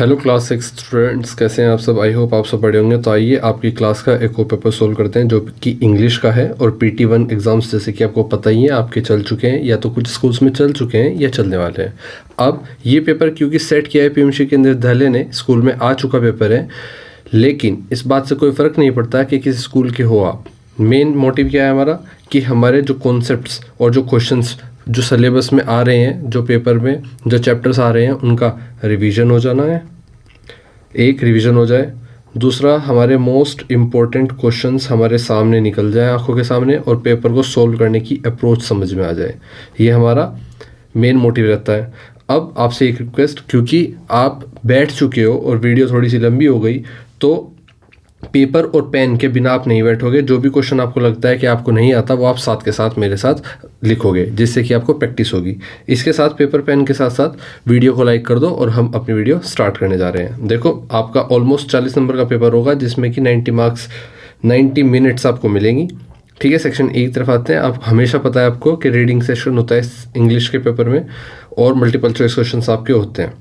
Hello class 6 students, कैसे हैं आप सब। आई होप आप सब पढ़े होंगे। तो आइए आपकी क्लास का एक और पेपर सोल्व करते हैं जो कि इंग्लिश का है। और PT1 एग्ज़ाम्स जैसे कि आपको पता ही है आपके चल चुके हैं, या तो कुछ स्कूल्स में चल चुके हैं या चलने वाले हैं। अब ये पेपर क्योंकि सेट किया है PMC के निर्धालय ने, स्कूल में आ चुका पेपर है, लेकिन इस बात से कोई फ़र्क नहीं पड़ता कि किस स्कूल के हो आप। मेन मोटिव क्या है हमारा कि हमारे जो कॉन्सेप्ट्स और जो क्वेश्चंस जो सिलेबस में आ रहे हैं, जो पेपर में जो चैप्टर्स आ रहे हैं, उनका रिवीजन हो जाना है। एक रिवीजन हो जाए, दूसरा हमारे मोस्ट इम्पोर्टेंट क्वेश्चंस हमारे सामने निकल जाए आंखों के सामने, और पेपर को सोल्व करने की अप्रोच समझ में आ जाए। ये हमारा मेन मोटिव रहता है। अब आपसे एक रिक्वेस्ट, क्योंकि आप बैठ चुके हो और वीडियो थोड़ी सी लंबी हो गई, तो पेपर और पेन के बिना आप नहीं बैठोगे। जो भी क्वेश्चन आपको लगता है कि आपको नहीं आता, वो आप साथ के साथ मेरे साथ लिखोगे, जिससे कि आपको प्रैक्टिस होगी। इसके साथ पेपर पेन के साथ साथ वीडियो को लाइक कर दो और हम अपनी वीडियो स्टार्ट करने जा रहे हैं। देखो, आपका ऑलमोस्ट 40 नंबर का पेपर होगा, जिसमें कि 90 मार्क्स 90 मिनट्स आपको मिलेंगी। ठीक है, सेक्शन ए की तरफ आते हैं। आप हमेशा पता है आपको कि रीडिंग सेशन होता है इंग्लिश के पेपर में, और मल्टीपल चॉइस क्वेश्चन आपके होते हैं।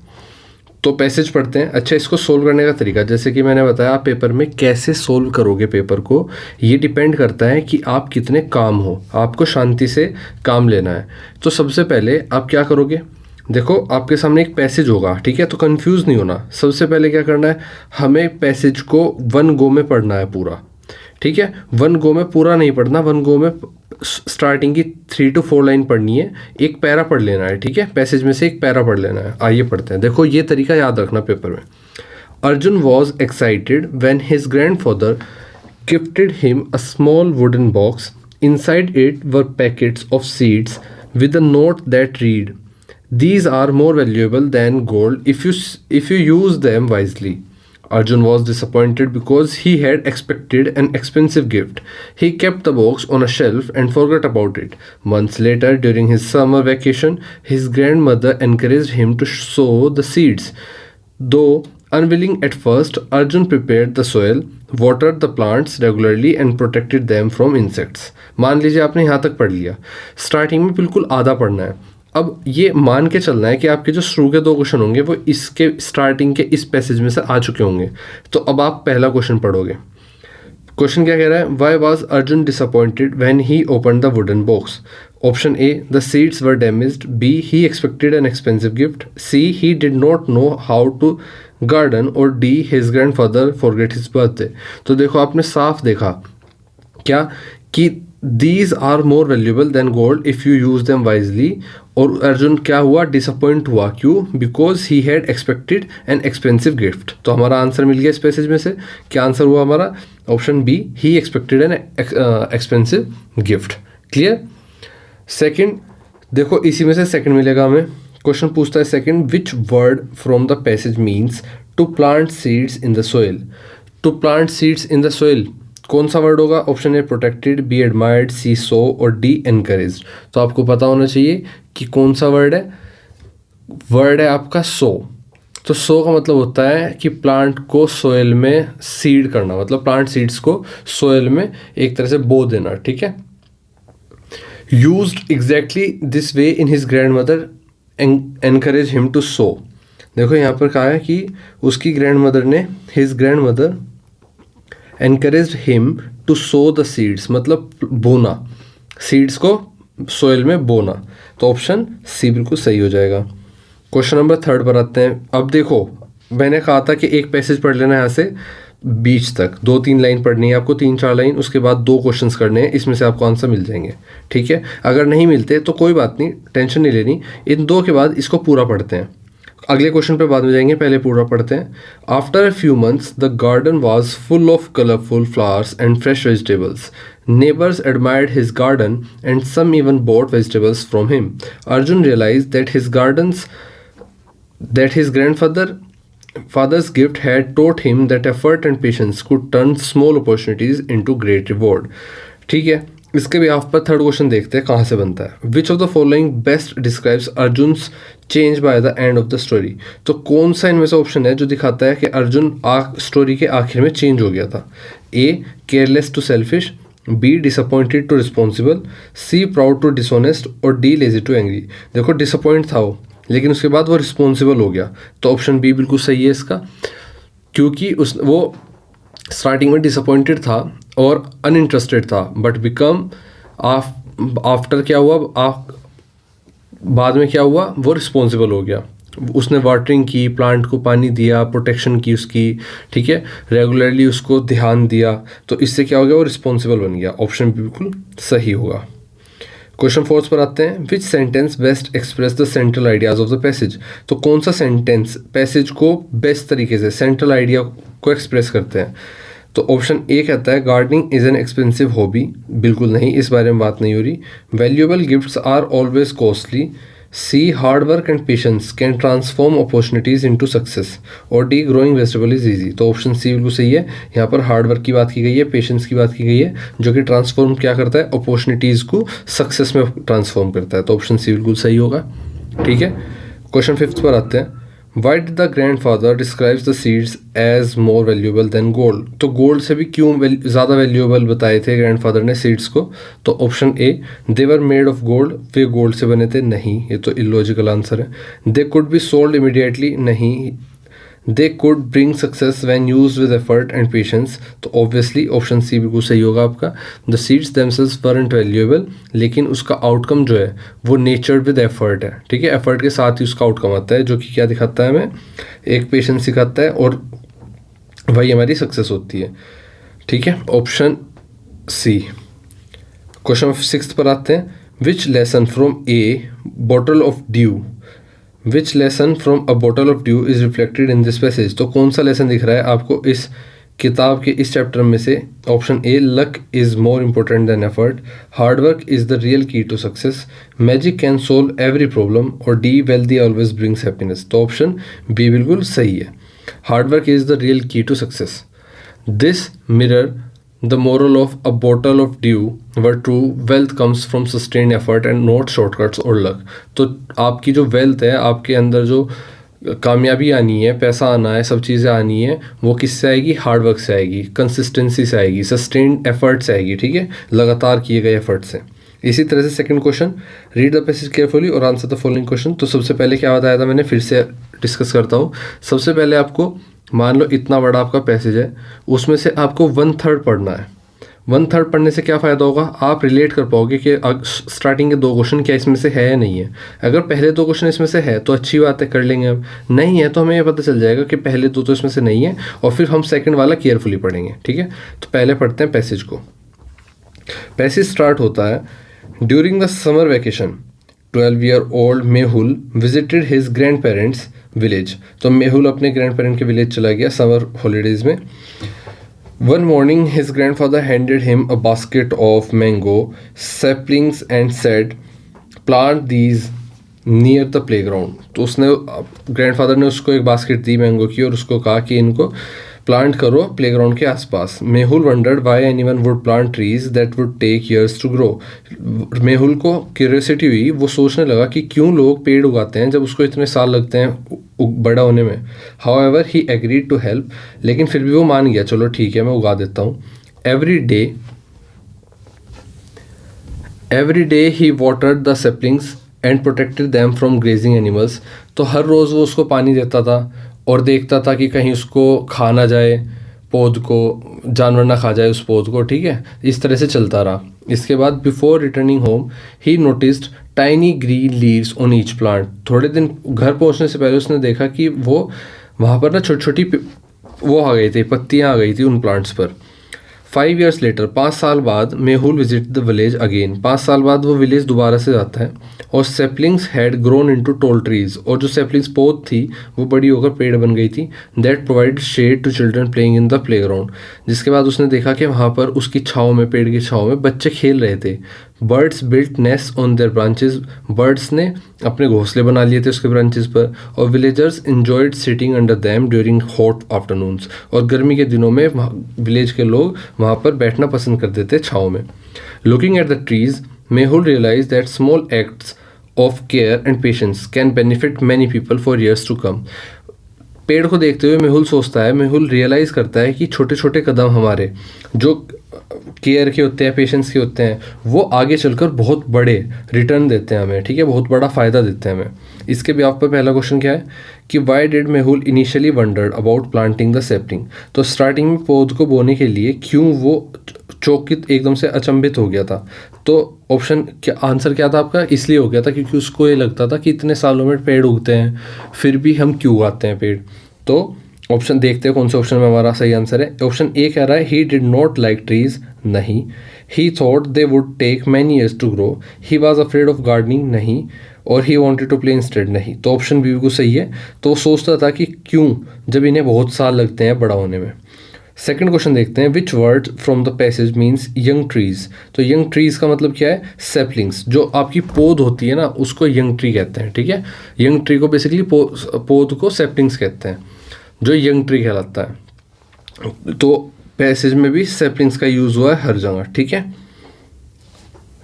तो पैसेज पढ़ते हैं। अच्छा, इसको सोल्व करने का तरीका, जैसे कि मैंने बताया, आप पेपर में कैसे सोल्व करोगे पेपर को, ये डिपेंड करता है कि आप कितने काम हो। आपको शांति से काम लेना है। तो सबसे पहले आप क्या करोगे, देखो आपके सामने एक पैसेज होगा, ठीक है। तो कंफ्यूज नहीं होना। सबसे पहले क्या करना है, हमें पैसेज को वन गो में पढ़ना है पूरा, ठीक है। वन गो में पूरा नहीं पढ़ना, वन गो में स्टार्टिंग की 3 to 4 लाइन पढ़नी है, एक पैरा पढ़ लेना है, ठीक है। पैसेज में से एक पैरा पढ़ लेना है। आइए पढ़ते हैं। देखो, ये तरीका याद रखना पेपर में। Arjun was excited when his grandfather gifted him a small wooden box. Inside it were packets of seeds with a note that read, "These are more valuable than gold if you use them wisely." Arjun was disappointed because he had expected an expensive gift. He kept the box on a shelf and forgot about it. Months later, during his summer vacation, his grandmother encouraged him to sow the seeds. Though unwilling at first, Arjun prepared the soil, watered the plants regularly and protected them from insects. मान लीजिए आपने यहाँ तक पढ़ लिया। Starting में बिल्कुल आधा पढ़ना है। अब ये मान के चलना है कि आपके जो शुरू के 2 क्वेश्चन होंगे वो इसके स्टार्टिंग के इस पैसेज में से आ चुके होंगे। तो अब आप पहला क्वेश्चन पढ़ोगे। क्वेश्चन क्या कह रहा है, why was Arjun disappointed when he open the wooden box. Option A, the seeds were damaged. B, he expected an expensive gift. C, he did not know how to garden. और D, his grandfather forget his birthday. तो देखो, आपने साफ देखा क्या कि these are more valuable than gold if you use them wisely. और अर्जुन क्या हुआ, डिसअपॉइंट हुआ। क्यों? Because he had expected an expensive gift. तो हमारा आंसर मिल गया इस पैसेज में से। क्या आंसर हुआ हमारा? Option B, he expected an expensive gift. Clear? Second देखो, इसी में से सेकंड मिलेगा हमें। क्वेश्चन पूछता है second, which word from the passage means to plant seeds in the soil. To plant seeds in the soil कौन सा वर्ड होगा? Option A protected, B admired, C sow और डी एनकरेज्ड। तो आपको पता होना चाहिए कि कौन सा वर्ड है। वर्ड है आपका सो। तो सो का मतलब होता है कि प्लांट को सोयल में सीड करना, मतलब प्लांट सीड्स को सोयल में एक तरह से बो देना, ठीक है। Used exactly this way in his grandmother encourage him to sow. देखो यहाँ पर कहा है कि उसकी ग्रैंड मदर ने, his grandmother encouraged him to sow the seeds, मतलब बोना, सीड्स को सोयल में बोना। तो ऑप्शन सी बिल्कुल सही हो जाएगा। क्वेश्चन नंबर 3 पर आते हैं। अब देखो, मैंने कहा था कि एक पैसेज पढ़ लेना है यहाँ से बीच तक, 2-3 लाइन पढ़नी है आपको, 3-4 लाइन, उसके बाद 2 क्वेश्चंस करने हैं। इसमें से आपको आंसर मिल जाएंगे, ठीक है। अगर नहीं मिलते तो कोई बात नहीं, टेंशन नहीं लेनी। इन 2 के बाद इसको पूरा पढ़ते हैं। अगले क्वेश्चन पे बाद में जाएंगे, पहले पूरा पढ़ते हैं। After a few months the garden was full of colourful flowers and fresh vegetables. Neighbors admired his garden and some even bought vegetables from him. Arjun realized that his father's gift had taught him that effort and patience could turn small opportunities into great reward. ठीक है, इसके भी आप पर 3rd question देखते हैं कहाँ से बनता है। Which of the following best describes Arjun's change by the end of the story. तो कौन सा इनमें से ऑप्शन है जो दिखाता है कि अर्जुन स्टोरी के आखिर में चेंज हो गया था? A, careless to selfish. B, disappointed to responsible. C, proud to dishonest. और डी, लेजी टू एंग्री। देखो, डिसअपॉइंट था वो, लेकिन उसके बाद वो रिस्पॉन्सिबल हो गया, तो ऑप्शन बी बिल्कुल सही है इसका, क्योंकि वो स्टार्टिंग में डिसअपॉइंटेड था और अनइंटरेस्टेड था, बट बिकम आफ्टर क्या हुआ, बाद में क्या हुआ, वो रिस्पॉन्सिबल हो गया, उसने वाटरिंग की, प्लांट को पानी दिया, प्रोटेक्शन की उसकी, ठीक है, रेगुलरली उसको ध्यान दिया, तो इससे क्या हो गया, वो रिस्पॉन्सिबल बन गया। ऑप्शन बिल्कुल सही होगा। क्वेश्चन 4 पर आते हैं, विच sentence best express the central ideas of the passage. तो कौन सा सेंटेंस पैसेज को बेस्ट तरीके से, सेंट्रल आइडिया को एक्सप्रेस करते हैं। तो ऑप्शन ए कहता है, gardening is an expensive hobby. बिल्कुल नहीं, इस बारे में बात नहीं हो रही। Valuable gifts are always costly. C, hard work and patience can transform opportunities into success. और D, growing vegetable is easy. तो ऑप्शन सी बिल्कुल सही है। यहाँ पर हार्ड वर्क की बात की गई है, पेशेंस की बात की गई है, जो कि ट्रांसफॉर्म क्या करता है, अपॉर्चुनिटीज़ को सक्सेस में ट्रांसफॉर्म करता है। तो ऑप्शन सी बिल्कुल सही होगा। ठीक है, क्वेश्चन 5 पर आते हैं, Why did the grandfather describes the seeds as more valuable than gold? तो गोल्ड से भी क्यों ज़्यादा वैल्यूएबल बताए थे ग्रैंडफादर ने सीड्स को। तो option A, they were made of gold, वे गोल्ड से बने थे। नहीं, ये तो इलॉजिकल आंसर है। They could be sold immediately. नहीं, they could bring success when use with effort and patience. तो ऑब्वियसली ऑप्शन सी बिल्कुल सही होगा आपका। The seeds themselves weren't valuable, लेकिन उसका आउटकम जो है वो नेचर्ड विद एफर्ट है। ठीक है, एफर्ट के साथ ही उसका आउटकम आता है, जो कि क्या दिखाता है हमें, एक पेशेंस सिखाता है, और वही हमारी सक्सेस होती है। ठीक है, ऑप्शन सी। क्वेश्चन 6 पर आते हैं, विच lesson from A bottle of due, which lesson from a bottle of due is reflected in this passage. तो कौन सा लेसन दिख रहा है आपको इस किताब के इस चैप्टर में से। Option A, luck is more important than effort. Hard work is the real key to success. Magic can solve every problem. और D, wealthy always brings happiness. तो ऑप्शन बी बिल्कुल सही है। Hard work is the real key to success. This mirror the moral of a bottle of dew where true wealth comes from sustain effort and not shortcuts और luck. तो आपकी जो wealth है, आपके अंदर जो कामयाबी आनी है, पैसा आना है, सब चीज़ें आनी है, वो किससे आएगी, हार्ड वर्क से आएगी, कंसिस्टेंसी से आएगी, सस्टेन्ड एफर्ट से आएगी। ठीक है, लगातार किए गए एफर्ट से। इसी तरह से second question, read the passage carefully और आंसर द फॉलोइंग क्वेश्चन। तो सबसे पहले क्या बताया था मैंने, फिर से डिस्कस करता हूँ। सबसे पहले आपको मान लो इतना बड़ा आपका पैसेज है, उसमें से आपको 1/3 पढ़ना है। 1/3 पढ़ने से क्या फ़ायदा होगा, आप रिलेट कर पाओगे कि स्टार्टिंग के 2 क्वेश्चन क्या इसमें से है या नहीं है। अगर पहले 2 क्वेश्चन इसमें से है तो अच्छी बात है, कर लेंगे हम। नहीं है तो हमें ये पता चल जाएगा कि पहले 2 तो इसमें से नहीं है, और फिर हम सेकंड वाला केयरफुली पढ़ेंगे। ठीक है, तो पहले पढ़ते हैं पैसेज को। पैसेज स्टार्ट होता है, during the summer vacation 12-year-old Mehul visited his grand parents village. तो मेहुल अपने ग्रैंड पेरेंट के विलेज चला गया समर हॉलीडेज में। One morning his grandfather handed him a basket of mango saplings and said, plant these near the playground. तो उसने, grandfather ने उसको एक बास्केट दी मैंगो की, और उसको कहा कि इनको प्लांट करो प्लेग्राउंड के आसपास। Mehul wondered why anyone would plant trees that would take years to grow. Mehul को क्यूरियोसिटी हुई, वो सोचने लगा कि क्यों लोग पेड़ उगाते हैं जब उसको इतने साल लगते हैं बड़ा होने में। However he agreed to help, लेकिन फिर भी वो मान गया, चलो ठीक है मैं उगा देता हूँ। Every day he watered the saplings and protected them from grazing animals. तो हर रोज़ वो उसको पानी देता था और देखता था कि कहीं उसको खा ना जाए, पौध को जानवर ना खा जाए उस पौध को। ठीक है, इस तरह से चलता रहा। इसके बाद before returning home he noticed tiny green leaves on each plant. थोड़े दिन घर पहुंचने से पहले उसने देखा कि वो वहाँ पर ना छोटी छोटी वो आ गई थी, पत्तियाँ आ गई थी उन प्लांट्स पर। 5 years later, 5 साल बाद Mehul visit the village again. 5 साल बाद वो विलेज दोबारा से जाता है, और saplings had grown into tall trees. और जो सेपलिंग्स पौध थी वो बड़ी होकर पेड़ बन गई थी। That provide shade to children playing in the playground. जिसके बाद उसने देखा कि वहाँ पर उसकी छाँव में, पेड़ की छाँव में बच्चे खेल रहे थे। Birds built nest on their branches. Birds ने अपने घोंसले बना लिए थे उसके ब्रांचेस पर। और villagers enjoyed sitting under them during hot afternoons. और गर्मी के दिनों में विलेज के लोग वहाँ पर बैठना पसंद करते थे छाँव में। Looking at the trees, Mehul realize that small acts of care and patience can benefit many people for years to come. पेड़ को देखते हुए मेहुल सोचता है, मेहुल रियलाइज़ करता है कि छोटे छोटे कदम हमारे जो केयर के होते हैं, पेशेंस के होते हैं, वो आगे चलकर बहुत बड़े रिटर्न देते हैं हमें, ठीक है, बहुत बड़ा फ़ायदा देते हैं हमें। इसके भी आप पर पहला क्वेश्चन क्या है कि why did Mehul initially wandered about planting the sapling. तो स्टार्टिंग में पौध को बोने के लिए क्यों वो चौकित एकदम से अचंभित हो गया था। तो ऑप्शन क्या, आंसर क्या था आपका, इसलिए हो गया था क्योंकि उसको ये लगता था कि इतने सालों में पेड़ उगते हैं फिर भी हम क्यों उगाते हैं पेड़। तो ऑप्शन देखते हैं कौन से ऑप्शन में हमारा सही आंसर है। ऑप्शन ए कह रहा है he did not like trees, नहीं। He thought they would take many years to grow, he was afraid of gardening, नहीं। और he wanted to play instead, नहीं। तो ऑप्शन बी बिल्कुल सही है। तो वो सोचता था कि क्यों, जब इन्हें बहुत साल लगते हैं बड़ा होने में। सेकंड क्वेश्चन देखते हैं, विच word from the passage means young trees. तो यंग ट्रीज का मतलब क्या है, सेपलिंग्स। जो आपकी पौध होती है ना उसको यंग ट्री कहते हैं, ठीक है। यंग ट्री को बेसिकली पौध को सेपलिंग्स कहते हैं, जो यंग ट्री कहलाता है। तो पैसेज में भी सेपलिंग्स का यूज़ हुआ है हर जगह, ठीक है।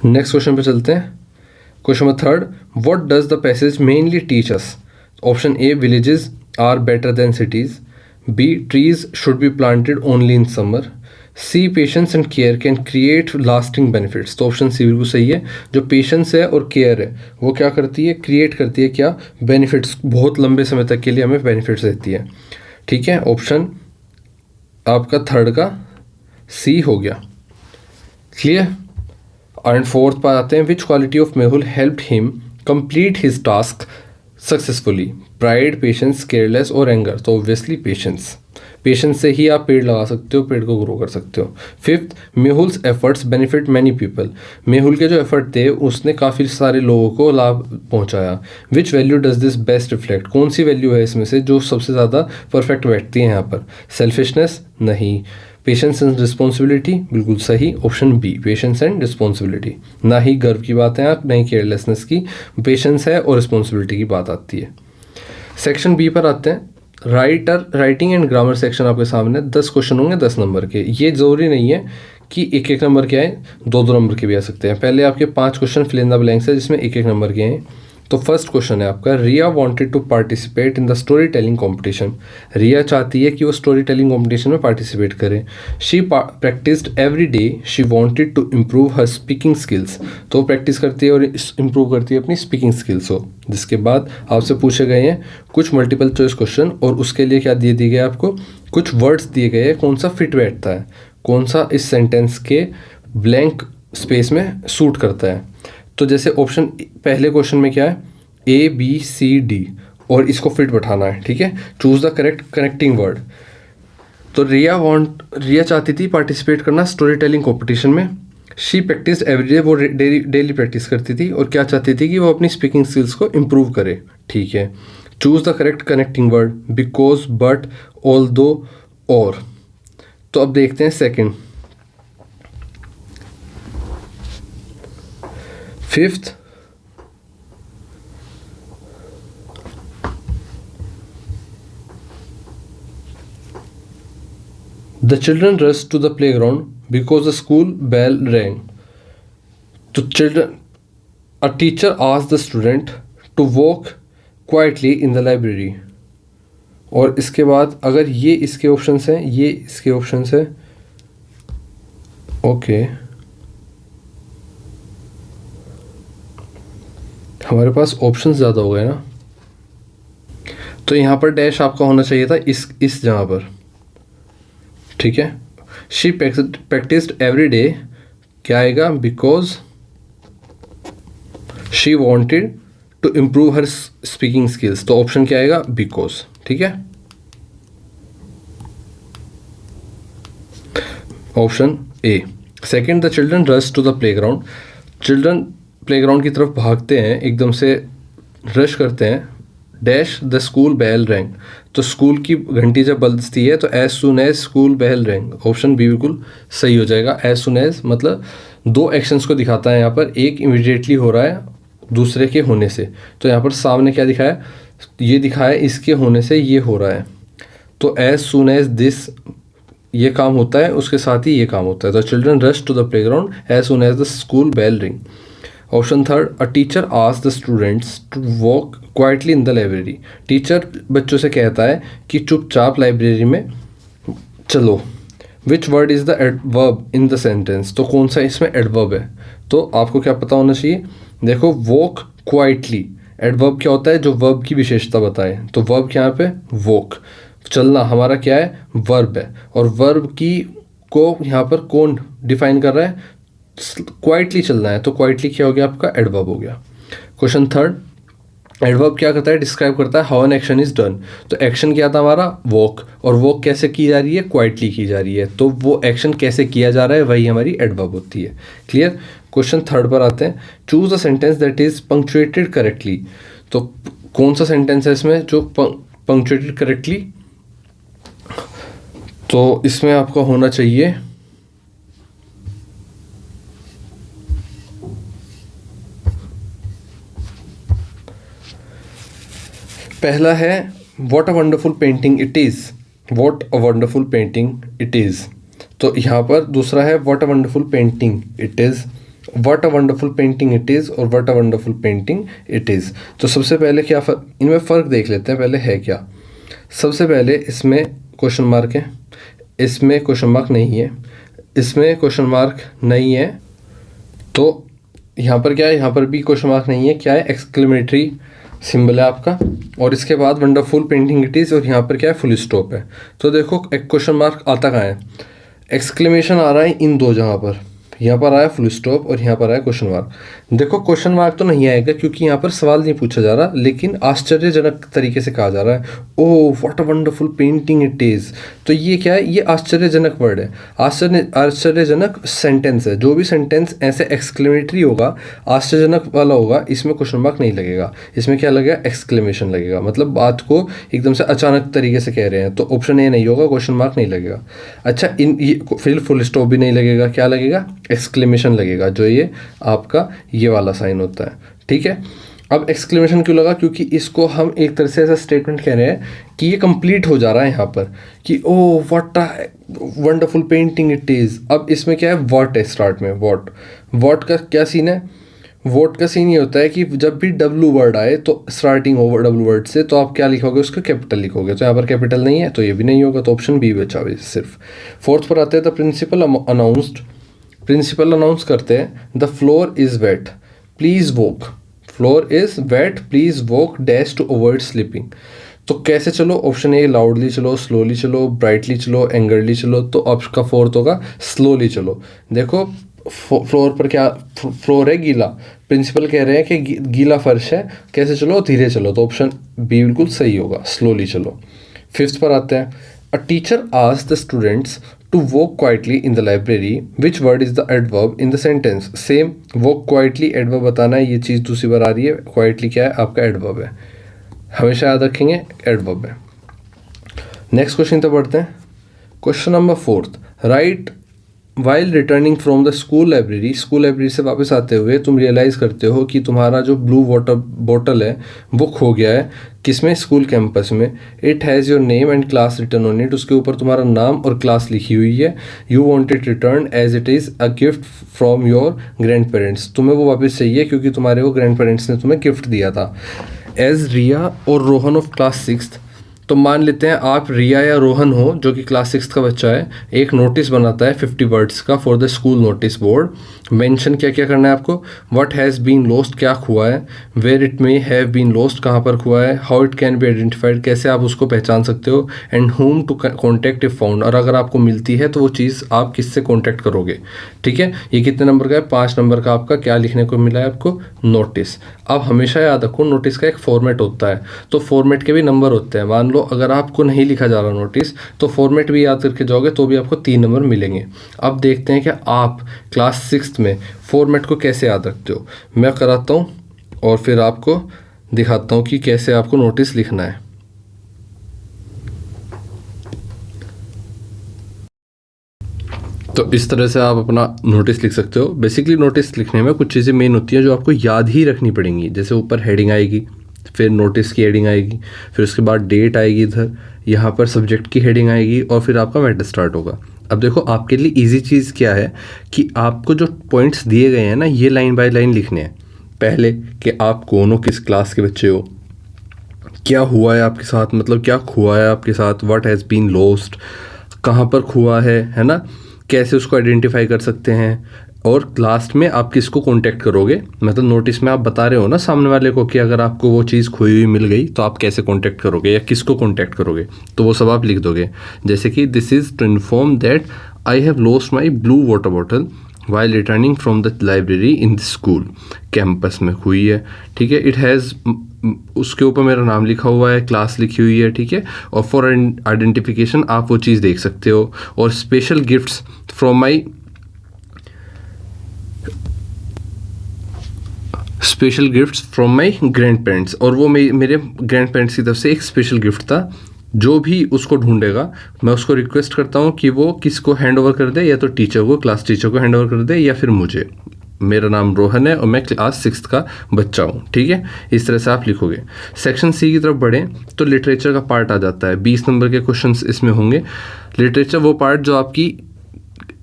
नेक्स्ट क्वेश्चन पे चलते हैं। Question number third, what does the passage mainly teach us. Option A, villages are better than cities, B, trees should be planted only in summer, C, patience and care can create lasting benefits. तो option C बिल्कुल सही है। जो patience है और care है वो क्या करती है, क्रिएट करती है क्या, बेनिफिट्स, बहुत लंबे समय तक के लिए हमें बेनिफिट्स देती है, ठीक है। ऑप्शन आपका थर्ड का सी हो गया, क्लियर। एंड फोर्थ पर आते हैं, विच quality of Mehul helped him complete his task successfully, pride, patience, careless और एंगर। तो ऑब्वियसली पेशेंस। पेशेंस से ही आप पेड़ लगा सकते हो, पेड़ को ग्रो कर सकते हो। Fifth, Mehul's efforts benefit many people. Mehul के जो एफर्ट थे उसने काफ़ी सारे लोगों को लाभ पहुंचाया। Which value does this best reflect. कौन सी वैल्यू है इसमें से जो सबसे ज़्यादा परफेक्ट बैठती है यहाँ पर। सेल्फिशनेस, नहीं। पेशेंस एंड रिस्पॉन्सिबिलिटी, बिल्कुल सही, option B, patience and responsibility. ना ही गर्व की बात है आप, ना ही केयरलेसनेस की, पेशेंस है और रिस्पॉन्सिबिलिटी की बात आती है। सेक्शन बी पर आते हैं। राइटिंग एंड ग्रामर सेक्शन आपके सामने 10 क्वेश्चन होंगे 10 नंबर के। ये ज़रूरी नहीं है कि एक एक नंबर के आए, 2-2 नंबर के भी आ सकते हैं। पहले आपके 5 question fill in the blanks है जिसमें एक एक नंबर के हैं। तो फर्स्ट क्वेश्चन है आपका, Riya wanted to participate in the story telling competition. Riya चाहती है कि वो स्टोरी टेलिंग कॉम्पिटिशन में पार्टिसिपेट करे। She practised every day, she wanted to improve her speaking skills. तो वो प्रैक्टिस करती है और इम्प्रूव करती है अपनी स्पीकिंग स्किल्स को। जिसके बाद आपसे पूछे गए हैं कुछ मल्टीपल चॉइस क्वेश्चन और उसके लिए क्या दिए गए आपको, कुछ वर्ड्स दिए गए हैं, कौन सा फिट बैठता है, कौन सा इस सेंटेंस के ब्लैंक स्पेस में सूट करता है। तो जैसे ऑप्शन पहले क्वेश्चन में क्या है, ए, बी, सी, डी, और इसको फिट बैठाना है, ठीक है। Choose the correct connecting word. तो रिया चाहती थी पार्टिसिपेट करना स्टोरी टेलिंग कॉम्पिटिशन में। शी प्रैक्टिस एवरीडे, वो डेली प्रैक्टिस करती थी और क्या चाहती थी कि वो अपनी स्पीकिंग स्किल्स को इम्प्रूव करे, ठीक है। Choose the correct connecting word, because, but, all दो, और। तो अब देखते हैं second. Fifth, the children rushed to the playground because the school bell rang. A teacher asked the student to walk quietly in the library. और इसके बाद अगर ये इसके ऑप्शंस हैं, ये इसके ऑप्शंस हैं, ओके। हमारे पास ऑप्शंस ज़्यादा हो गए ना, तो यहाँ पर डैश आपका होना चाहिए था इस जगह पर, ठीक है। शी प्रैक्टिस्ड एवरी डे, क्या आएगा, because she wanted to improve her speaking skills. तो ऑप्शन क्या आएगा, बिकॉज, ठीक है। Option A. Second, the children rush to the playground. Children playground की तरफ भागते हैं, एकदम से रश करते हैं। Dash the school bell rang. तो स्कूल की घंटी जब बजती है तो as soon as school bell rang, option B बिल्कुल सही हो जाएगा। एज सुन एज मतलब दो एक्शंस को दिखाता है यहाँ पर, एक इमीडिएटली हो रहा है दूसरे के होने से। तो यहाँ पर सामने क्या दिखाया, ये दिखाया इसके होने से ये हो रहा है। तो एज सुन एज दिस ये काम होता है, उसके साथ ही ये काम होता है। तो children rush to the playground as soon as the school bell ring. Option third, a teacher asked the students to walk quietly in the library. Teacher बच्चों से कहता है कि चुपचाप लाइब्रेरी में चलो, which word is the adverb in the sentence, तो कौन सा इसमें एडवर्ब है। तो आपको क्या पता होना चाहिए, देखो वॉक क्वाइटली, एडवर्ब क्या होता है, जो वर्ब की विशेषता बताए। तो वर्ब क्या यहाँ पे वॉक, चलना हमारा क्या है, वर्ब है। और वर्ब की को यहाँ पर कौन डिफाइन कर रहा है, क्वाइटली चलना है, तो क्वाइटली क्या हो गया आपका, एडवर्ब हो गया। क्वेश्चन थर्ड, एडवर्ब क्या करता है, डिस्क्राइब करता है how an action is done. तो एक्शन क्या था हमारा वॉक, और वॉक कैसे की जा रही है, क्वाइटली की जा रही है। तो वो एक्शन कैसे किया जा रहा है, वही हमारी एडवर्ब होती है। क्लियर। क्वेश्चन थर्ड पर आते हैं, choose the sentence that is punctuated correctly. तो कौन सा सेंटेंस है इसमें जो पंक्चुएटेड करेक्टली, तो इसमें आपका होना चाहिए पहला है what a wonderful painting it is, what a wonderful painting it is. तो यहाँ पर दूसरा है what a wonderful painting it is, what a wonderful painting it is और what a wonderful painting it is. तो सबसे पहले क्या इनमें फ़र्क देख लेते हैं, पहले है क्या। सबसे पहले इसमें क्वेश्चन मार्क है, इसमें क्वेश्चन मार्क नहीं है, इसमें क्वेश्चन मार्क नहीं है। तो यहाँ पर क्या है, यहाँ पर भी क्वेश्चन मार्क नहीं है, क्या है, एक्सक्लेमेटरी सिंबल है आपका। और इसके बाद वंडरफुल पेंटिंग इट इज़, और यहाँ पर क्या है, फुल स्टॉप है। तो देखो एक क्वेश्चन मार्क आता कहाँ है, एक्सक्लेमेशन आ रहा है इन दो जगह पर, यहाँ पर आया फुल स्टॉप और यहाँ पर आया क्वेश्चन मार्क। देखो क्वेश्चन मार्क तो नहीं आएगा क्योंकि यहाँ पर सवाल नहीं पूछा जा रहा, लेकिन आश्चर्यजनक तरीके से कहा जा रहा है, oh what a wonderful painting it is. तो ये क्या है, ये आश्चर्यजनक वर्ड है, आश्चर्यजनक सेंटेंस है। जो भी सेंटेंस ऐसे एक्सक्लेमेटरी होगा, आश्चर्यजनक वाला होगा, इसमें क्वेश्चन मार्क नहीं लगेगा, इसमें क्या लगेगा, एक्सक्लेमेशन लगेगा। मतलब बात को एकदम से अचानक तरीके से कह रहे हैं, तो ऑप्शन ए नहीं होगा, क्वेश्चन मार्क नहीं लगेगा। अच्छा फिर फुल स्टॉप भी नहीं लगेगा, क्या लगेगा, एक्सक्लेमेशन लगेगा, जो ये आपका ये वाला साइन होता है। ठीक है। अब एक्सक्लेमेशन क्यों लगा, क्योंकि इसको हम एक तरह से ऐसा स्टेटमेंट कह रहे हैं कि ये कंप्लीट हो जा रहा है यहाँ पर कि oh what a wonderful painting it is. अब इसमें क्या है, व्हाट है स्टार्ट में, व्हाट का क्या सीन है, व्हाट का सीन ये होता है कि जब भी डब्ल्यू वर्ड आए तो स्टार्टिंग ओवर डब्ल्यू वर्ड से, तो आप क्या लिखोगे, उसको कैपिटल लिखोगे। तो यहाँ पर कैपिटल नहीं है तो ये भी नहीं होगा, तो ऑप्शन बी बचा हुआ सिर्फ। फोर्थ पर आते हैं, the principal announced, principal announce करते हैं the floor is wet please walk, floor is wet please walk dash to avoid slipping. तो कैसे चलो, ऑप्शन ए लाउडली चलो, स्लोली चलो, ब्राइटली चलो, एंगरली चलो। तो आपका फोर्थ होगा स्लोली चलो। देखो फ्लोर पर क्या, फ्लोर है गीला, प्रिंसिपल कह रहे हैं कि गीला फर्श है, कैसे चलो, धीरे चलो। तो ऑप्शन बी बिल्कुल सही होगा, स्लोली चलो। फिफ्थ पर आते हैं, अ teacher asked the students to walk quietly in the library, which word is the adverb in the sentence। Same walk quietly adverb बताना है, ये चीज़ दूसरी बार आ रही है। quietly क्या है, आपका adverb है, हमेशा याद रखेंगे adverb है। नेक्स्ट क्वेश्चन तो पढ़ते हैं, question number fourth, right while returning from the school library, school library से वापस आते हुए तुम रियलाइज़ करते हो कि तुम्हारा जो ब्लू वाटर बॉटल है वो खो गया है, किसमें, स्कूल कैंपस में। It has your name and class written on it, उसके ऊपर तुम्हारा नाम और क्लास लिखी हुई है। You want it return as it is a gift from your grandparents, तुम्हें वो वापस चाहिए क्योंकि तुम्हारे वो ग्रैंड पेरेंट्स ने तुम्हें गिफ्ट दिया था। एज रिया और रोहन ऑफ क्लास 6, तो मान लेते हैं आप रिया या रोहन हो जो कि क्लास 6 का बच्चा है, एक नोटिस बनाता है 50 वर्ड्स का for the school notice board. Mention क्या क्या करना है आपको, व्हाट हैज़ बीन लॉस्ट, क्या खुआ है, where it may have been lost, कहाँ पर खुआ है, how it can be identified, कैसे आप उसको पहचान सकते हो, and whom to contact if found, और अगर आपको मिलती है तो वो चीज़ आप किससे कॉन्टैक्ट करोगे। ठीक है, ये कितने नंबर का है, 5 नंबर का आपका क्या लिखने को मिला है आपको, नोटिस। अब हमेशा याद रखो नोटिस का एक फॉर्मेट होता है, तो फॉर्मेट के भी नंबर होते हैं। मान लो अगर आपको नहीं लिखा जा रहा नोटिस तो फॉर्मेट भी याद करके जाओगे तो भी आपको 3 नंबर मिलेंगे। अब देखते हैं कि आप क्लास 6 में फॉर्मेट को कैसे याद रखते हो। मैं कराता हूँ और फिर आपको दिखाता हूँ कि कैसे आपको नोटिस लिखना है। तो इस तरह से आप अपना नोटिस लिख सकते हो। बेसिकली नोटिस लिखने में कुछ चीज़ें मेन होती हैं जो आपको याद ही रखनी पड़ेंगी, जैसे ऊपर हेडिंग आएगी, फिर नोटिस की हेडिंग आएगी, फिर उसके बाद डेट आएगी, इधर यहाँ पर सब्जेक्ट की हेडिंग आएगी और फिर आपका मैटर स्टार्ट होगा। अब देखो आपके लिए इजी चीज़ क्या है कि आपको जो पॉइंट्स दिए गए हैं ना, ये लाइन बाय लाइन लिखने हैं। पहले कि आप कौन हो, किस क्लास के बच्चे हो, क्या हुआ है आपके साथ, मतलब क्या हुआ है आपके साथ, व्हाट हैज़ बीन लॉस्ट, कहाँ पर खुआ है ना, कैसे उसको आइडेंटिफाई कर सकते हैं, और लास्ट में आप किसको कांटेक्ट करोगे, मतलब नोटिस में आप बता रहे हो ना सामने वाले को कि अगर आपको वो चीज़ खोई हुई मिल गई तो आप कैसे कांटेक्ट करोगे या किसको कांटेक्ट करोगे, तो वो सब आप लिख दोगे। जैसे कि this is to inform that I have lost my blue water bottle while returning from the library in the school. Campus में हुई है, ठीक है। इट हैज़, उसके ऊपर मेरा नाम लिखा हुआ है, क्लास लिखी हुई है, ठीक है। और फॉर आइडेंटिफिकेशन आप वो चीज़ देख सकते हो। और special gifts from my grand parents, और वो मेरे ग्रैंड पेरेंट्स की तरफ से एक स्पेशल गिफ्ट था। जो भी उसको ढूंढेगा मैं उसको रिक्वेस्ट करता हूँ कि वो किसको हैंड ओवर कर दे, या तो टीचर को, क्लास टीचर को हैंड ओवर कर दे, या फिर मुझे। मेरा नाम रोहन है और मैं क्लास 6th का बच्चा हूँ, ठीक है। इस तरह से आप लिखोगे। सेक्शन सी की तरफ बढ़ें तो लिटरेचर का पार्ट आ जाता है। 20 नंबर के क्वेश्चंस इसमें होंगे। लिटरेचर वो पार्ट जो आपकी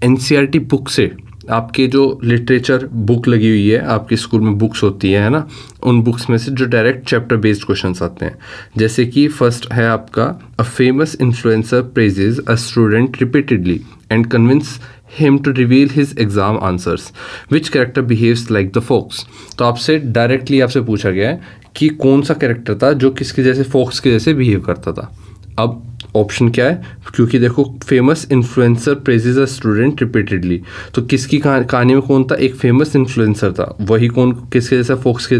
NCERT बुक से, आपके जो लिटरेचर बुक लगी हुई है, आपके स्कूल में बुक्स होती है ना, उन बुक्स में से जो डायरेक्ट चैप्टर बेस्ड क्वेश्चंस आते हैं। जैसे कि फर्स्ट है आपका, a famous influencer praises a student repeatedly and convince him to reveal his exam answers, which character behaves like the fox। तो आपसे डायरेक्टली आपसे पूछा गया है कि कौन सा कैरेक्टर था जो किसके जैसे, फॉक्स के जैसे बिहेव करता था। अब ऑप्शन क्या है, क्योंकि देखो famous influencer praises a student repeatedly, तो किसकी कहानी में कौन था, एक फेमस इन्फ्लुएंसर था, वही कौन किसके जैसा, फॉक्स के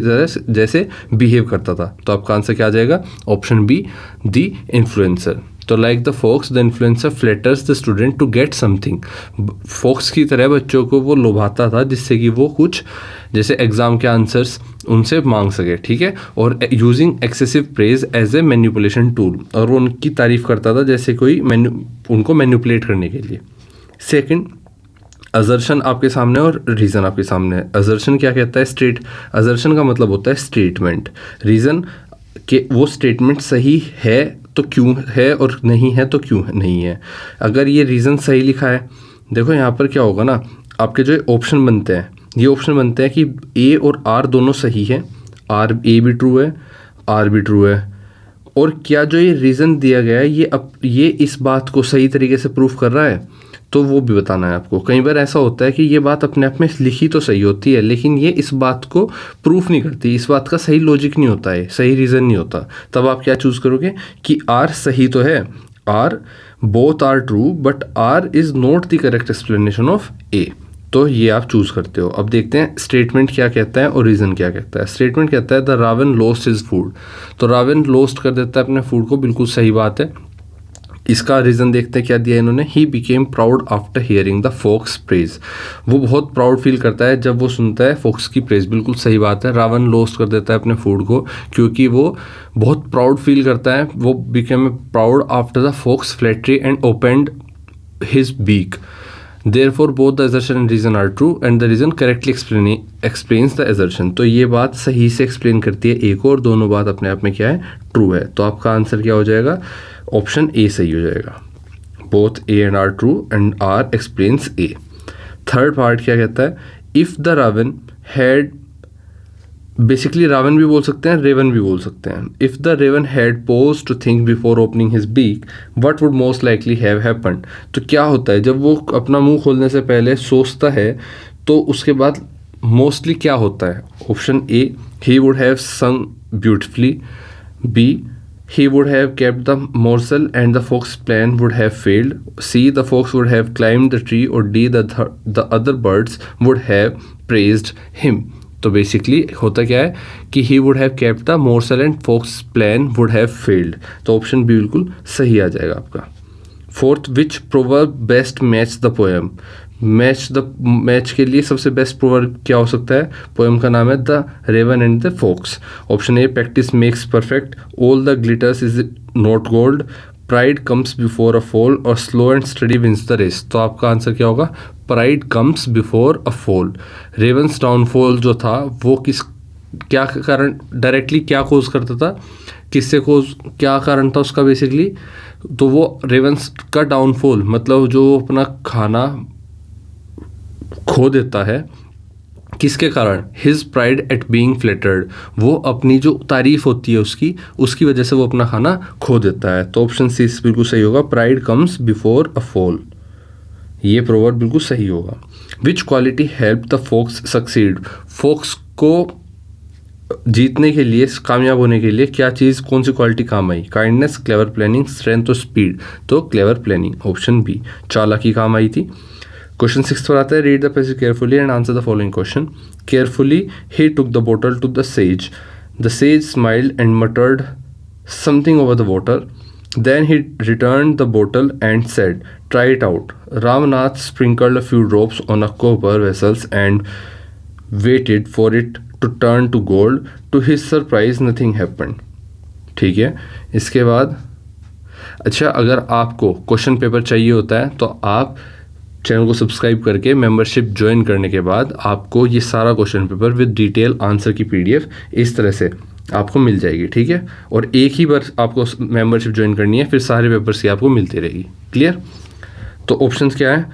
जैसे बिहेव करता था। तो आपका आंसर क्या आ जाएगा, ऑप्शन बी, द इन्फ्लुएंसर। तो like the fox the influencer flatters the student to get something. Fox की तरह बच्चों को वो लुभाता था जिससे कि वो कुछ, जैसे एग्जाम के आंसर्स उनसे मांग सके, ठीक है। और using excessive praise as a manipulation tool, और वो उनकी तारीफ करता था जैसे कोई उनको मैनिपुलेट करने के लिए। सेकंड, असर्शन आपके सामने और रीज़न आपके सामने है। असर्शन क्या कहता है, असर्शन का मतलब होता है स्टेटमेंट। रीज़न कि वो स्टेटमेंट सही है तो क्यों है, और नहीं है तो क्यों नहीं है। अगर ये रीज़न सही लिखा है, देखो यहाँ पर क्या होगा ना, आपके जो ऑप्शन बनते हैं, ये ऑप्शन बनते हैं कि ए और आर दोनों सही है, ए भी ट्रू है, आर भी ट्रू है। और क्या जो ये रीज़न दिया गया है ये इस बात को सही तरीके से प्रूफ कर रहा है, तो वो भी बताना है आपको। कई बार ऐसा होता है कि ये बात अपने आप में लिखी तो सही होती है, लेकिन ये इस बात को प्रूफ नहीं करती, इस बात का सही लॉजिक नहीं होता है, सही रीज़न नहीं होता। तब आप क्या चूज़ करोगे कि आर सही तो है, R both are true, but R is not the correct explanation of A. तो ये आप चूज़ करते हो। अब देखते हैं स्टेटमेंट क्या कहता है और रीज़न क्या कहता है। स्टेटमेंट कहता है the raven lost his food, तो रावण लॉस्ट कर देता है अपने फूड को, बिल्कुल सही बात है। इसका रीज़न देखते हैं क्या दिया इन्होंने, he became proud after hearing the fox praise, वो बहुत प्राउड फील करता है जब वो सुनता है फॉक्स की प्रेज, बिल्कुल सही बात है। रावण लॉस्ट कर देता है अपने फूड को क्योंकि वो बहुत प्राउड फील करता है, वो became proud after the fox flattery and opened his beak. Therefore both the assertion and reason are true and the reason correctly explains the assertion। तो ये बात सही से एक्सप्लेन करती है एक, और दोनों बात अपने आप में क्या है, ट्रू है। तो आपका आंसर क्या हो जाएगा, ऑप्शन ए सही हो जाएगा। Both A and R true and R explains A. Third part क्या कहता है, if the raven had, basically raven भी बोल सकते हैं, रेवन भी बोल सकते हैं। If the raven had pause to think before opening his beak what would most likely have happened. तो क्या होता है जब वो अपना मुंह खोलने से पहले सोचता है तो उसके बाद मोस्टली क्या होता है। Option A, he would have sung beautifully, B, he would have kept the morsel and the fox plan would have failed, C, the fox would have climbed the tree, or D, the other birds would have praised him। तो basically होता क्या है कि he would have kept the morsel and fox plan would have failed. तो option B बिल्कुल सही आ जाएगा आपका। Fourth, which proverb best match the poem, match के लिए सबसे बेस्ट प्रोवर्ब क्या हो सकता है, पोएम का नाम है the raven and the fox. Option A, practice makes perfect, all the glitters is not gold, pride comes before a fall, और slow and study wins the race. तो आपका आंसर क्या होगा, pride comes before a fall. Raven's downfall जो था वो क्या कारण, डायरेक्टली क्या कोज करता था, किससे कोज, क्या कारण था उसका बेसिकली, तो वो रेवंस का डाउनफॉल मतलब जो अपना खाना खो देता है किसके कारण? हिज प्राइड एट बीइंग फ्लेटर्ड, वो अपनी जो तारीफ होती है उसकी वजह से वो अपना खाना खो देता है। तो ऑप्शन सी बिल्कुल सही होगा, pride comes before a fall, ये प्रोवर्ब बिल्कुल सही होगा। Which quality help the fox succeed, fox को जीतने के लिए, कामयाब होने के लिए क्या चीज़, कौन सी क्वालिटी काम आई? काइंडनेस, क्लेवर प्लानिंग, स्ट्रेंथ और स्पीड। तो क्लेवर प्लानिंग, ऑप्शन बी, चालाकी काम आई थी। क्वेश्चन 6 पर आता है, read the passage carefully and answer the following question. Carefully he took the bottle to the sage smiled and muttered something over the water, then he returned the bottle and said, try it out. Ramnath sprinkled a few drops on a copper vessels and waited for it to turn to gold. To his surprise, nothing happened. ठीक है, इसके बाद अच्छा, अगर आपको question paper चाहिए होता है तो आप चैनल को सब्सक्राइब करके मेंबरशिप ज्वाइन करने के बाद आपको ये सारा question paper with detail answer की PDF इस तरह से आपको मिल जाएगी, ठीक है। और एक ही बार आपको मेंबरशिप ज्वाइन करनी है, फिर सारे पेपर्स की आपको मिलती रहेगी। क्लियर? तो ऑप्शंस क्या है?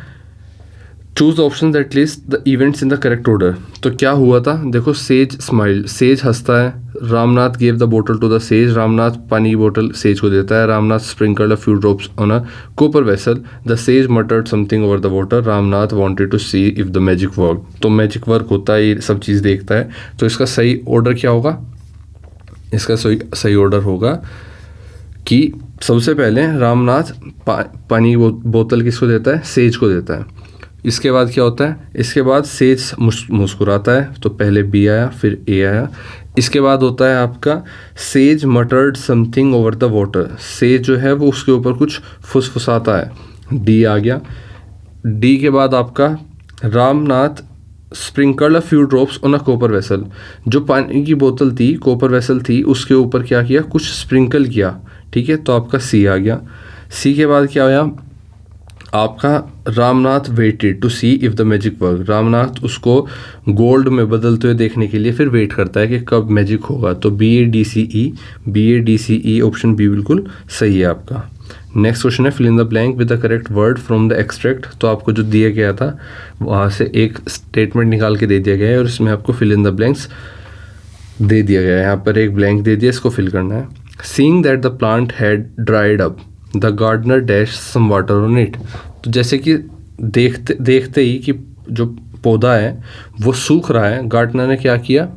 Choose the option that list the events in the correct order. तो क्या हुआ था? देखो, सेज स्माइल, सेज हंसता है, Ramnath gave the bottle to the sage, Ramnath पानी की बोतल सेज को देता है, Ramnath sprinkled a few drops on a copper vessel, the sage muttered something over the water, Ramnath wanted to see if the magic work. तो magic work होता है, ये सब चीज़ देखता है। तो इसका सही ऑर्डर क्या होगा? इसका सही ऑर्डर होगा कि सबसे पहले रामनाथ पानी बोतल किसको देता है? सेज को देता है। इसके बाद क्या होता है? इसके बाद सेज मुस्कुराता है, तो पहले बी आया, फिर ए आया। इसके बाद होता है आपका says muttered something over the water, says जो है वो उसके ऊपर कुछ फुसफुसाता है, डी आ गया। डी के बाद आपका Ramnath sprinkled a few drops on a copper vessel, जो पानी की बोतल थी, कॉपर वेसल थी, उसके ऊपर क्या किया? कुछ स्प्रिंकल किया, ठीक है। तो आपका सी आ गया। सी के बाद क्या आया? आपका Ramnath waited to see if the magic work, Ramnath उसको गोल्ड में बदलते हुए देखने के लिए फिर वेट करता है कि कब मैजिक होगा। तो BADCE ऑप्शन बी बिल्कुल सही है आपका। नेक्स्ट क्वेश्चन है, fill in the blank with the correct word from the extract. तो आपको जो दिया गया था वहाँ से एक स्टेटमेंट निकाल के दे दिया गया है और इसमें आपको फिल इन द ब्लैंक्स दे दिया गया है। यहाँ पर एक ब्लैंक दे दिया, इसको फिल करना है। Seeing that the plant had dried up, the gardener dash some water on it. तो जैसे कि देखते ही कि जो पौधा है वो सूख रहा है, गार्डनर ने क्या किया?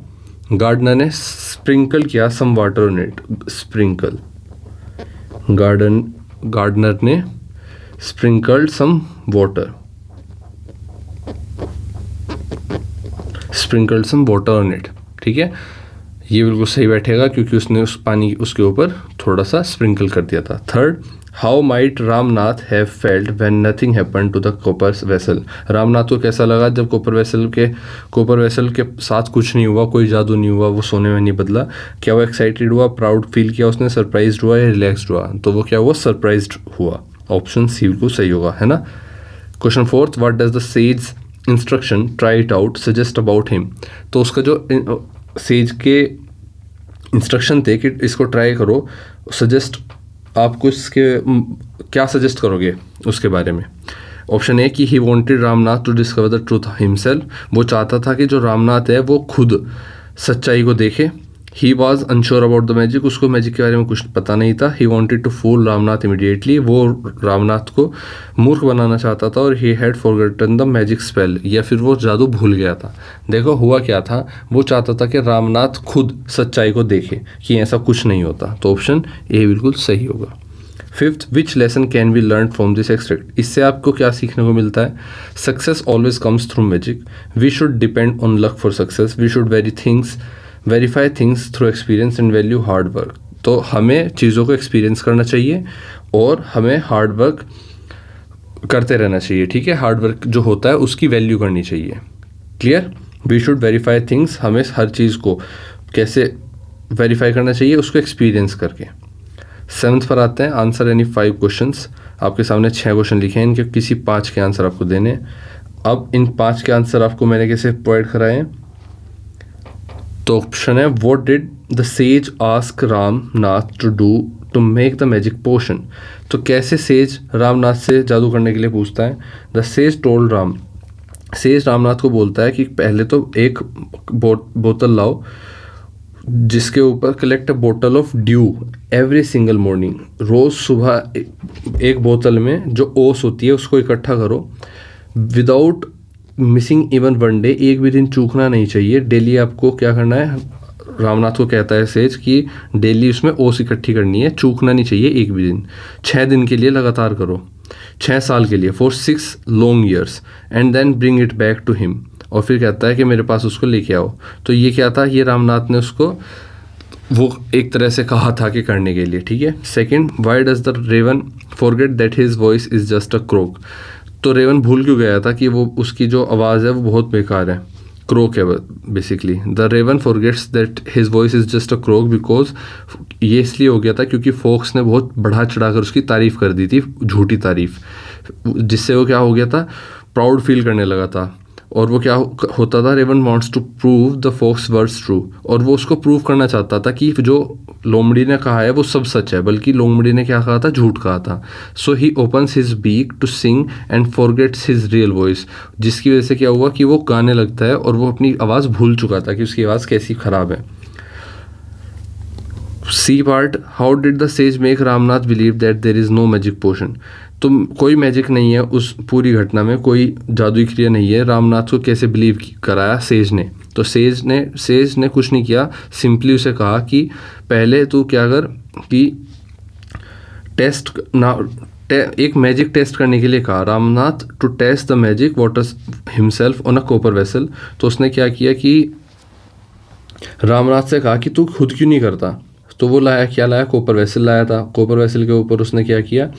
गार्डनर ने स्प्रिंकल किया some water on it, sprinkle, gardener ने sprinkled some water, sprinkled some water on it, ठीक है। ये बिल्कुल सही बैठेगा क्योंकि उसने उस पानी उसके ऊपर थोड़ा सा स्प्रिंकल कर दिया था। Third, how might Ramnath have felt when nothing happen to the copper vessel. Ramnath को कैसा लगा जब कॉपर वेसल के साथ कुछ नहीं हुआ, कोई जादू नहीं हुआ, वो सोने में नहीं बदला। क्या वो एक्साइटेड हुआ, प्राउड फील किया उसने, सरप्राइज्ड हुआ या रिलैक्स्ड हुआ? तो वो क्या हुआ? सरप्राइज्ड हुआ। ऑप्शन सी बिल्कुल सही होगा, है ना। Question fourth, what does the sage instruction try it out suggest about him. तो उसका जो सेज के इंस्ट्रक्शन थे कि इसको ट्राई करो, सजेस्ट, आपको इसके क्या सजेस्ट करोगे उसके बारे में? ऑप्शन ए कि he wanted Ramnath to discover the truth himself, वो चाहता था कि जो रामनाथ है वो खुद सच्चाई को देखे। He was unsure about the magic, उसको मैजिक के बारे में कुछ पता नहीं था। He wanted to fool Ramnath immediately, वो रामनाथ को मूर्ख बनाना चाहता था। और he had forgotten the magic spell, या फिर वो जादू भूल गया था। देखो हुआ क्या था, वो चाहता था कि रामनाथ खुद सच्चाई को देखे कि ऐसा कुछ नहीं होता। तो ऑप्शन ए बिल्कुल सही होगा। Fifth, which lesson can be learn from this extract. इससे आपको क्या सीखने को मिलता है? Success always comes through magic, we should depend on luck for success, we should verify things through experience and value hard work. तो हमें चीज़ों को एक्सपीरियंस करना चाहिए और हमें हार्ड वर्क करते रहना चाहिए, ठीक है। हार्ड वर्क जो होता है उसकी वैल्यू करनी चाहिए। Clear? We should verify things, हमें हर चीज़ को कैसे वेरीफाई करना चाहिए? उसको एक्सपीरियंस करके। 7th पर आते हैं, आंसर एनी 5 क्वेश्चंस। आपके सामने 6 क्वेश्चन लिखे हैं, इनके किसी 5 के आंसर आपको देने। अब इन 5 के आंसर आपको मैंने कैसे प्रोवाइड कराए हैं? तो ऑप्शन है, what did the sage ask Ramnath to do to make the magic potion. तो कैसे सेज रामनाथ से जादू करने के लिए पूछता है? The sage told Ram, says Ramnath को बोलता है कि पहले तो एक बोतल लाओ जिसके ऊपर कलेक्ट अ बोतल of dew every single morning, रोज़ सुबह एक बोतल में जो ओस होती है उसको इकट्ठा करो, without missing even one day, एक भी दिन चूकना नहीं चाहिए। डेली आपको क्या करना है, रामनाथ को कहता है सेज कि डेली उसमें ओस इकट्ठी करनी है, चूकना नहीं चाहिए एक भी दिन। 6 दिन के लिए लगातार करो, 6 साल के लिए, for 6 long years, and then bring it back to him. और फिर कहता है कि मेरे पास उसको लेके आओ। तो ये क्या था, ये रामनाथ ने उसको वो एक तरह से कहा था कि करने के लिए, ठीक है। Second, why does the raven forget that his voice is just a croak. तो रेवन भूल क्यों गया था कि वो उसकी जो आवाज़ है वो बहुत बेकार है, क्रोक है basically. The raven forgets that his voice is just a croak because, ये इसलिए हो गया था क्योंकि फॉक्स ने बहुत बढ़ा चढ़ाकर उसकी तारीफ़ कर दी थी, झूठी तारीफ़, जिससे वो क्या हो गया था, प्राउड फील करने लगा था। और वो क्या होता था, raven wants to prove the fox words true, और वो उसको प्रूव करना चाहता था कि जो लोमड़ी ने कहा है वो सब सच है, बल्कि लोमड़ी ने क्या कहा था, झूठ कहा था। So he opens his beak to sing and forgets his real voice, जिसकी वजह से क्या हुआ कि वो गाने लगता है और वो अपनी आवाज़ भूल चुका था कि उसकी आवाज़ कैसी ख़राब है। C part, how did the sage make Ramnath believe that there is no magic potion. तो कोई मैजिक नहीं है उस पूरी घटना में, कोई जादुई क्रिया नहीं है। रामनाथ को कैसे बिलीव कराया सेज ने? तो सेज ने कुछ नहीं किया, सिंपली उसे कहा कि पहले तू क्या कर कि टेस्ट ना, एक मैजिक टेस्ट करने के लिए कहा Ramnath to test the magic water himself on a copper vessel. तो उसने क्या किया कि रामनाथ से कहा कि तू खुद क्यों नहीं करता। तो वो क्या लाया, कॉपर वेसल लाया था। कॉपर वेसल के ऊपर उसने क्या किया,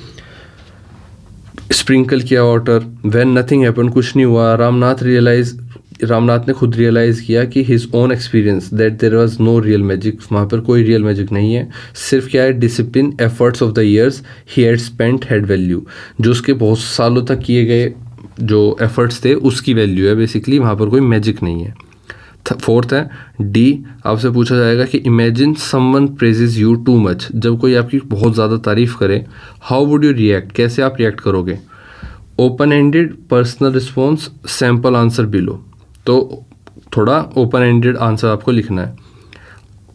स्प्रिंकल किया वाटर। व्हेन नथिंग हैपन, कुछ नहीं हुआ। रामनाथ ने खुद रियलाइज़ किया कि his own experience that there was no real magic, वहाँ पर कोई रियल मैजिक नहीं है, सिर्फ क्या है, discipline, efforts of the years he had spent had value, जो उसके बहुत सालों तक किए गए जो एफर्ट्स थे उसकी वैल्यू है बेसिकली, वहाँ पर कोई मैजिक नहीं है। फोर्थ है डी, आपसे पूछा जाएगा कि imagine someone praises you too much, जब कोई आपकी बहुत ज़्यादा तारीफ़ करे, हाउ वुड यू रिएक्ट, कैसे आप रिएक्ट करोगे। Open ended, personal response, sample answer below. तो थोड़ा ओपन एंडेड आंसर आपको लिखना है।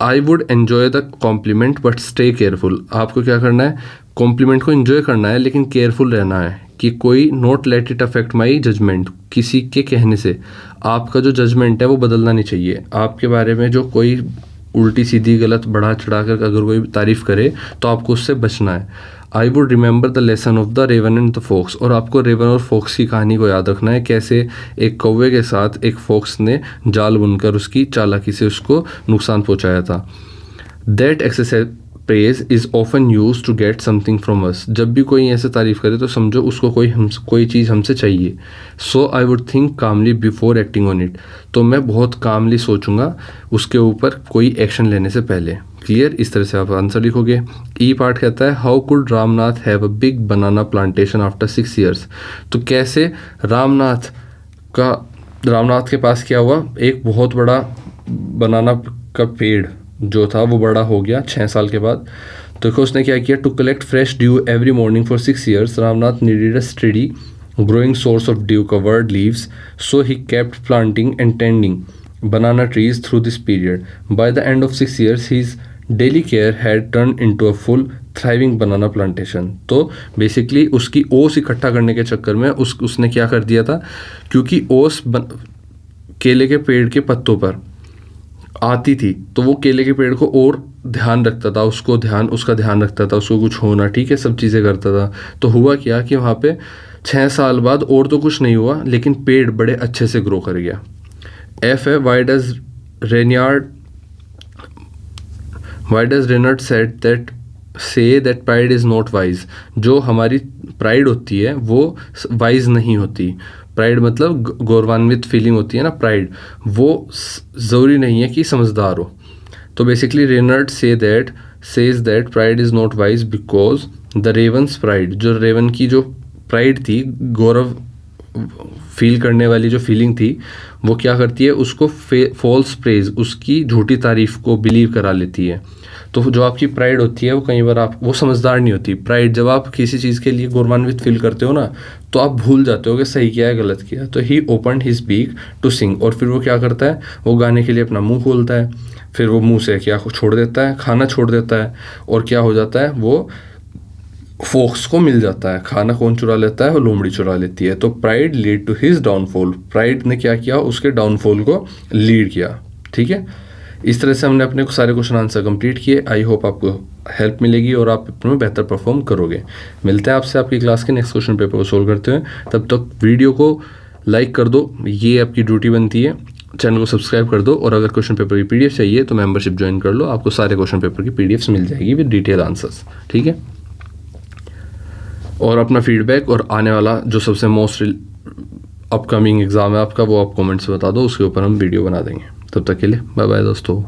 I would enjoy the compliment but stay careful, आपको क्या करना है, कॉम्प्लीमेंट को एंजॉय करना है लेकिन केयरफुल रहना है कि कोई not let it affect my judgement, किसी के कहने से आपका जो जजमेंट है वो बदलना नहीं चाहिए। आपके बारे में जो कोई उल्टी सीधी गलत बढ़ा चढ़ा कर अगर कोई तारीफ़ करे तो आपको उससे बचना है। I would remember the lesson of the raven and the fox, और आपको रेवन और फॉक्स की कहानी को याद रखना है, कैसे एक कौवे के साथ एक फॉक्स ने जाल बुनकर उसकी चालाकी से उसको नुकसान पहुंचाया था। That excessive praise is often use to get something from us, जब भी कोई ऐसे तारीफ़ करे तो समझो उसको कोई चीज़ हमसे चाहिए। So I would think calmly before acting on it, तो मैं बहुत कामली सोचूंगा उसके ऊपर कोई एक्शन लेने से पहले। क्लियर, इस तरह से आप आंसर लिखोगे। ई पार्ट कहता है how could Ramnath have a big banana plantation after 6 years, तो कैसे रामनाथ के पास क्या हुआ, एक बहुत बड़ा बनाना का पेड़ जो था वो बड़ा हो गया 6 साल के बाद। तो देखो उसने क्या किया, to collect fresh dew every morning for 6 years Ramnath needed a steady growing source of dew covered leaves, so he kept planting and tending banana trees through this period. By the end of 6 years his daily care had turned into a full thriving banana plantation. तो basically उसकी ओस इकट्ठा करने के चक्कर में उसने क्या कर दिया था, क्योंकि ओस केले के पेड़ के पत्तों पर आती थी तो वो केले के पेड़ को और ध्यान रखता था, उसका ध्यान रखता था, उसको कुछ होना, ठीक है, सब चीज़ें करता था। तो हुआ क्या कि वहाँ पे 6 साल बाद और तो कुछ नहीं हुआ लेकिन पेड़ बड़े अच्छे से ग्रो कर गया। एफ है why does Reynard said that say that pride is not wise, जो हमारी प्राइड होती है वो वाइज नहीं होती। प्राइड मतलब गौरवान्वित फीलिंग होती है ना, प्राइड, वो ज़रूरी नहीं है कि समझदार हो। तो basically Reynard says that pride is not wise because the raven's pride, जो रेवन की जो प्राइड थी, गौरव फील करने वाली जो फीलिंग थी वो क्या करती है, उसको फॉल्स प्रेज, उसकी झूठी तारीफ को बिलीव करा लेती है। तो जो आपकी प्राइड होती है वो कई बार आप वो समझदार नहीं होती। प्राइड जब आप किसी चीज़ के लिए गौरवान्वित फील करते हो ना, तो आप भूल जाते हो कि सही किया है गलत किया। तो he open his beak to sing, और फिर वो क्या करता है, वो गाने के लिए अपना मुंह खोलता है। फिर वो मुंह से क्या छोड़ देता है, खाना छोड़ देता है, और क्या हो जाता है, वो फोक्स को मिल जाता है। खाना कौन चुरा लेता है, वो लोमड़ी चुरा लेती है। तो pride lead to his downfall, pride ने क्या किया, उसके डाउनफॉल को लीड किया। ठीक है, इस तरह से हमने अपने सारे क्वेश्चन आंसर कंप्लीट किए। आई होप आपको हेल्प मिलेगी और आप अपने में बेहतर परफॉर्म करोगे। मिलते हैं आपसे आपकी क्लास के नेक्स्ट क्वेश्चन पेपर को सोल्व करते हुए। तब तक वीडियो को लाइक कर दो, ये आपकी ड्यूटी बनती है। चैनल को सब्सक्राइब कर दो, और अगर क्वेश्चन पेपर की पीडीएफ चाहिए तो मेंबरशिप ज्वाइन कर लो, आपको सारे क्वेश्चन पेपर की पीडीएफ्स मिल जाएगी विद डिटेल आंसर्स। ठीक है, और अपना फीडबैक और आने वाला जो सबसे मोस्ट अपकमिंग एग्ज़ाम है आपका, वो आप कमेंट्स बता दो, उसके ऊपर हम वीडियो बना देंगे। तब तक के लिए बाय बाय दोस्तों।